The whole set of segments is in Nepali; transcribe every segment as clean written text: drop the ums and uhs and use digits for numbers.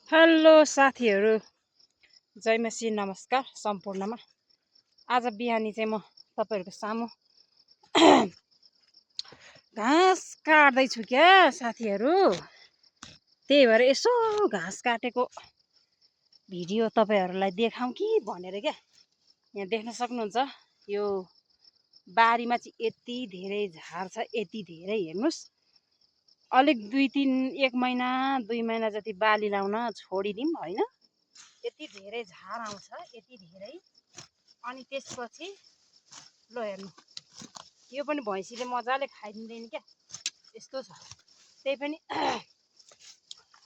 हेलो साथीहरू, जय मसी, नमस्कार सम्पूर्णमा। आज बिहानी चाहिँ म तपाईँहरूको सामु घाँस काट्दैछु क्या साथीहरू। त्यही भएर यसो घाँस काटेको भिडियो तपाईँहरूलाई देखाउँ कि भनेर क्या। यहाँ देख्न सक्नुहुन्छ, यो बारीमा चाहिँ यति धेरै झार छ, यति धेरै। हेर्नुहोस्, अलिक एक महिना 2 महिना जति बाली लाउन छोडिदिउँ होइन, यति धेरै झार आउँछ, यति धेरै। अनि त्यसपछि ल हेर्नु, यो पनि भैँसीले मजाले खाइदिँदैन क्या, यस्तो छ। त्यही पनि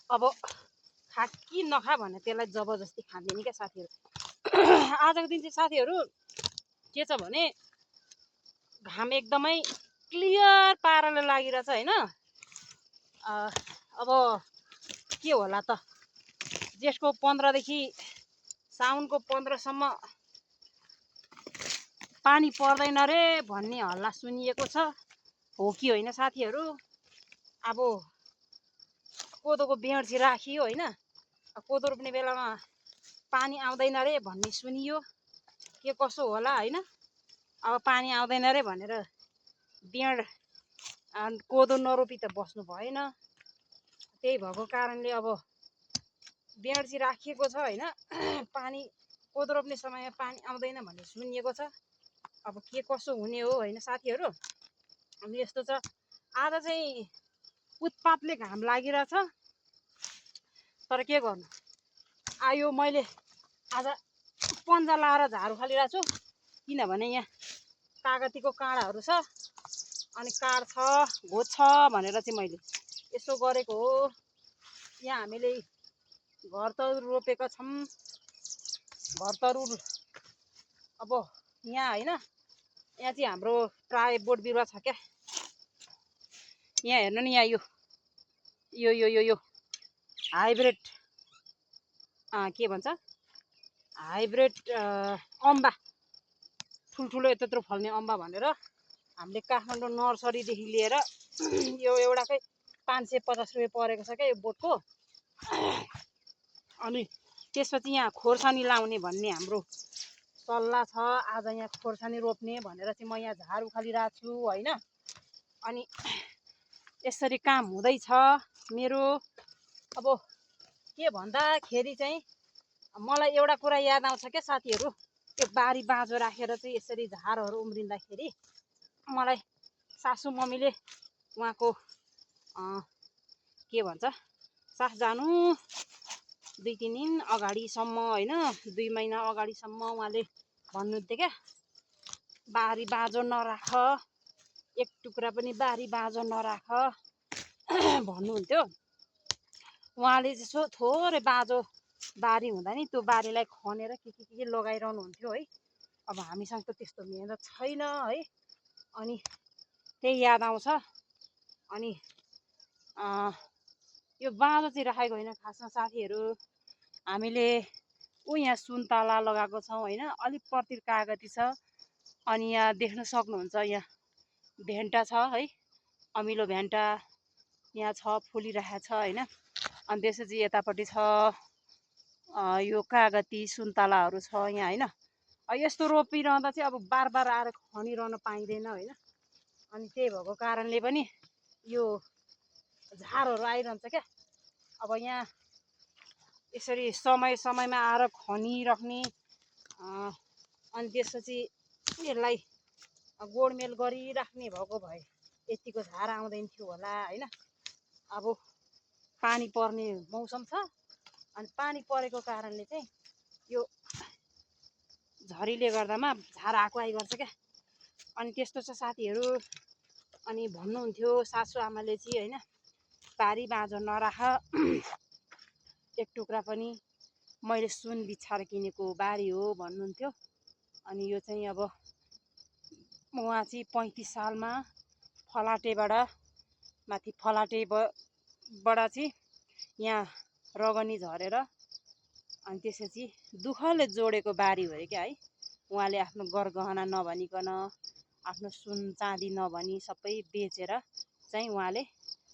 अब खा कि नखा भने त्यसलाई जबरजस्ती खाँदैन क्या साथीहरू। आजको दिन चाहिँ साथीहरू के छ भने, घाम एकदमै क्लियर पाराले लागिरहेछ होइन। अब के होला त, जेठको 15 देखि साउनको 15 सम्म पानी पर्दैन रे भन्ने हल्ला सुनिएको छ। हो कि होइन साथीहरू? अब कोदोको बेँड राखियो होइन, कोदो रोप्ने बेलामा पानी आउँदैन रे भन्ने सुनियो। के कसो होला होइन। अब पानी आउँदैन रे भनेर बेँड कोदो नरोपी त बस्नु भएन। त्यही भएको कारणले अब बेँड चाहिँ राखिएको छ होइन। पानी कोदो रोप्ने समयमा पानी आउँदैन भन्ने सुनिएको छ। अब के कसो हुने हो होइन साथीहरू। अनि यस्तो छ, आज चाहिँ उत्पातले घाम लागिरहेछ, तर के गर्नु। आयो मैले आज पन्जा लाएर झाडु फालिरहेको छु, किनभने यहाँ कागतीको काँडाहरू छ अनि काँड छ, घोच छ भनेर चाहिँ मैले यसो गरेको हो। यहाँ हामीले घर तरुल रोपेका छौँ, घर तरुल। अब यहाँ होइन, यहाँ चाहिँ हाम्रो प्राय बोट बिरुवा छ क्या। यहाँ हेर्नु नि, यहाँ यो यो यो यो हाइब्रिड के भन्छ, हाइब्रिड अम्बा, ठुल्ठुलो यत्रो फल्ने अम्बा भनेर हामीले काठमाडौँ नर्सरीदेखि लिएर यो एउटाकै 550 रुपियाँ परेको छ क्या यो बोटको। अनि त्यसपछि यहाँ खोर्सानी लाउने भन्ने हाम्रो सल्लाह छ। आज यहाँ खोर्सानी रोप्ने भनेर चाहिँ म यहाँ झार उखालिरहेको छु होइन। अनि यसरी काम हुँदैछ मेरो। अब के भन्दाखेरि चाहिँ मलाई एउटा कुरा याद आउँछ क्या साथीहरू। त्यो बारी बाँझो राखेर चाहिँ यसरी झारहरू उम्रिँदाखेरि मलाई सासु मम्मीले उहाँको के भन्छ, सास जानु 2-3 दिन अगाडिसम्म होइन, 2 महिना अगाडिसम्म उहाँले भन्नुहुन्थ्यो क्या, बारी बाँझो नराख, एक टुक्रा पनि बारी बाँझो नराख भन्नुहुन्थ्यो। उहाँले चाहिँ थोरै बाँझो बारी हुँदा नि त्यो बारीलाई खनेर के लगाइरहनु हुन्थ्यो है। अब हामीसँग त त्यस्तो मेहनत छैन है। अनि त्यही याद आउँछ। अनि यो बाँझो चाहिँ राखेको होइन खासमा साथीहरू। हामीले यहाँ सुन्तला लगाएको छौँ होइन, अलिक पर्तिर कागती छ। अनि यहाँ देख्न सक्नुहुन्छ, यहाँ भेन्टा छ है, अमिलो भेन्टा यहाँ छ, फुलिरहेको छ होइन। अनि त्यसपछि यतापट्टि छ यो कागती सुन्तलाहरू छ यहाँ होइन। यस्तो रोपिरहँदा चाहिँ अब बार बार आएर खनिरहन पाइँदैन होइन। अनि त्यही भएको कारणले पनि यो झारहरू आइरहन्छ क्या। अब यहाँ यसरी समय समयमा आएर खनिराख्ने, अनि त्यसपछि यसलाई गोडमेल गरिराख्ने भएको भए यतिको झार आउँदैन थियो होला होइन। अब पानी पर्ने मौसम छ, अनि पानी परेको कारणले चाहिँ यो झरीले गर्दामा झार आएको आइगर्छ क्या। अनि त्यस्तो छ साथीहरू। अनि भन्नुहुन्थ्यो सासु आमाले चाहिँ होइन, बारी बाँझो नराख, एक टुक्रा पनि। मैले सुन बिछाएर किनेको बारी हो भन्नुहुन्थ्यो। अनि यो चाहिँ अब उहाँ चाहिँ 35 सालमा फलाटेबाट माथि फलाटेबाट चाहिँ यहाँ रगनी झरेर अनि त्यसपछि दुःखले जोडेको बारी हो अरे क्या है। उहाँले आफ्नो गरगहना नभनिकन, आफ्नो सुन चाँदी नभनी सबै बेचेर चाहिँ उहाँले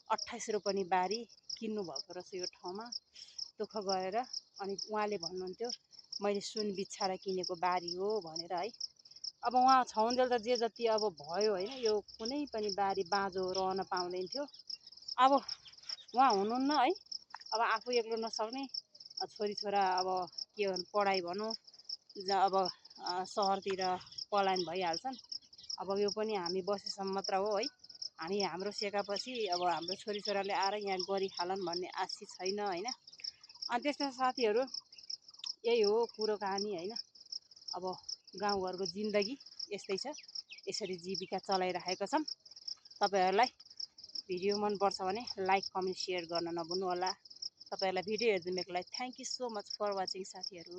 28 रोपनी बारी किन्नु भएको रहेछ यो ठाउँमा। दुःख गरेर अनि उहाँले भन्नुहुन्थ्यो मैले सुन बिच्छाएर किनेको बारी हो भनेर है। अब उहाँ छाउन्जेल त जे जति अब भयो होइन, यो कुनै पनि बारी बाँझो रहन पाउँदैन थियो। अब उहाँ हुनुहुन्न है, अब आफू एक्लो नसक्ने छोरीछोरा अब के भन्नु पढाइ भनौँ अब सहरतिर पलायन भइहाल्छन्। अब यो पनि हामी बसेसम्म मात्र हो है, हामी हाम्रो सिकाएपछि अब हाम्रो छोरीछोराले आएर यहाँ गरिहालन् भन्ने आश छैन होइन। अनि त्यस्तो साथीहरू यही हो कुरो कहानी होइन। अब गाउँघरको जिन्दगी यस्तै छ, यसरी जीविका चलाइराखेका छौँ। तपाईँहरूलाई भिडियो मनपर्छ भने लाइक कमेन्ट सेयर गर्न नभुल्नु होला। तपाईँहरूलाई भिडियो हेरिदिनुको लागि thank you so much for watching साथीहरू।